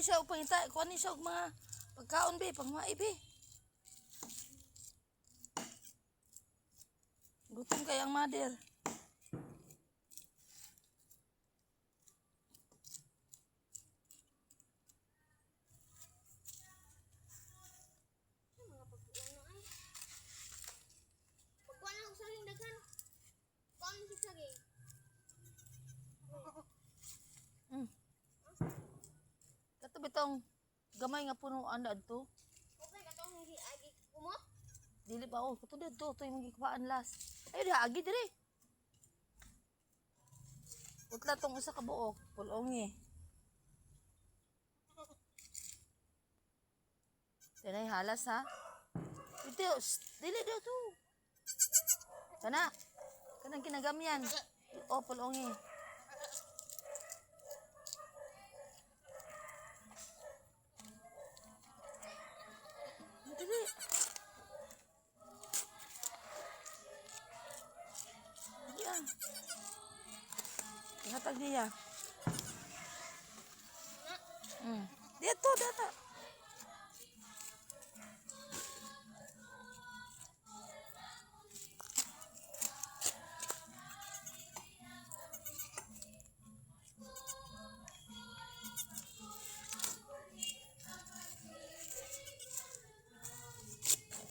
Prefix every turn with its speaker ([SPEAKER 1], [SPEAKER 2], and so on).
[SPEAKER 1] siya og pangita, kuha ni siya og mga pagkaon be, pangmai be. Gutom kay ang mother. Kato bitong gamay nga punuan na adto.
[SPEAKER 2] Okay, katong hindi agi kumot.
[SPEAKER 1] Dili ba oh, kato dito to yung gikapaan last. Ay di agi diri. Utla tong usa ka buok, pulongi. Tanay halas ha. Ito, dili daw to. Kana. Kanang kinagamyan. Oh, pulongi. Dili. Yan. Ihatag niya. Dito, dito.